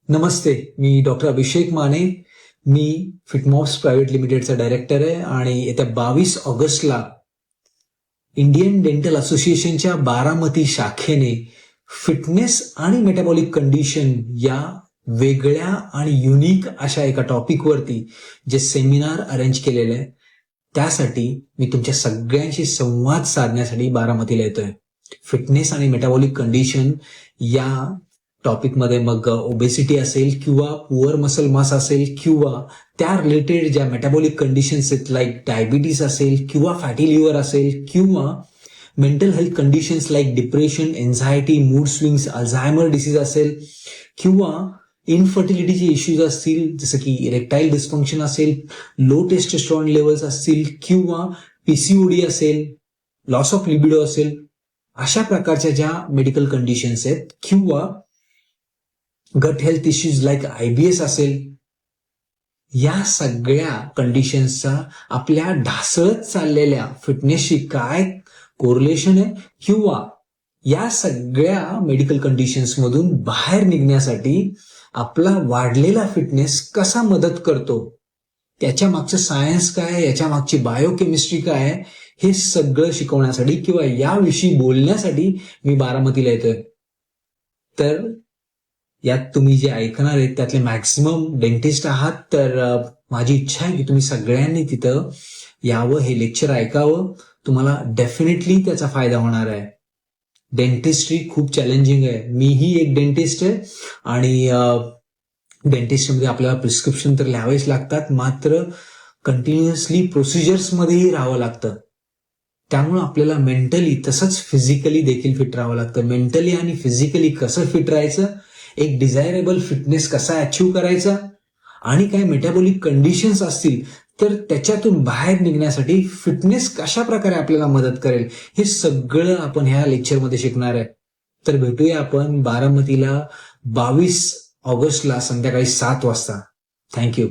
नमस्ते, मी doctor अभिषेक माने. मी फिटमॉप्स private लिमिटेडचा director आहे आणि येत्या 22 ऑगस्टला इंडियन डेंटल असोसिएशनच्या बारामती शाखेने फिटनेस आणि मेटाबॉलिक कंडिशन या वेगळ्या आणि युनिक अशा एका टॉपिकवरती जे सेमिनार अरेंज केलेलं आहे, त्यासाठी मी तुमच्या सगळ्यांशी संवाद साधण्यासाठी बारामतीला येतोय. फिटनेस आणि मेटाबॉलिक कंडिशन या टॉपिकमध्ये मग ओबेसिटी असेल किंवा पुअर मसल मास असेल किंवा त्या रिलेटेड ज्या मेटाबॉलिक कंडिशन्स आहेत लाईक डायबिटीस असेल किंवा फॅटी लिव्हर असेल किंवा mental health conditions like depression, anxiety, mood swings, Alzheimer disease असेल किंवा इनफर्टिलिटीचे इश्यूज असतील जसं की इरेक्टाईल डिस्फंक्शन असेल, लो टेस्टोस्टेरॉन लेवल्स असतील किंवा पीसीओडी असेल, लॉस ऑफ लिबिडो असेल, अशा प्रकारच्या ज्या मेडिकल कंडिशन्स आहेत किंवा gut health issues like IBS असेल, या सगळ्या कंडिशन्सचा आपल्या ढासळत चाललेल्या फिटनेसशी काय कोरिलेशन आहे किंवा या सगळ्या मेडिकल कंडिशन्स मधून बाहेर निघण्यासाठी आपला वाढलेला फिटनेस कसा मदत करतो, त्याच्या मागचं सायन्स काय, याच्या मागची बायोकेमिस्ट्री काय, हे सगळं शिकवण्यासाठी किंवा याविषयी बोलण्यासाठी मी बारामतीला येतोय. तर यात तुम्ही जे ऐकणार आहेत त्यातले मॅक्सिमम डेंटिस्ट आहात, तर माझी इच्छा आहे की तुम्ही सगळ्यांनी तिथं यावं, हे लेक्चर ऐकावं. तुम्हाला डेफिनेटली त्याचा फायदा होणार आहे. डेंटिस्ट्री खूप चॅलेंजिंग आहे. मीही एक डेंटिस्ट आहे आणि डेंटिस्टमध्ये आपल्याला प्रिस्क्रिप्शन तर लिहावेच लागतात, मात्र कंटिन्युअसली प्रोसिजर्समध्येही राहावं लागतं. त्यामुळं आपल्याला मेंटली तसंच फिजिकली देखील फिट राहावं लागतं. मेंटली आणि फिजिकली कसं फिट राहायचं, एक डिझायरेबल फिटनेस कसा अचीव्ह करायचा आणि काय मेटाबॉलिक कंडिशन्स असतील तर त्याच्यातून बाहेर निघण्यासाठी फिटनेस कशा प्रकारे आपल्याला मदत करेल, हे सगळं आपण ह्या लेक्चरमध्ये शिकणार आहे. तर भेटूया आपण बारामतीला 22 ऑगस्टला संध्याकाळी 7 वाजता. थँक्यू.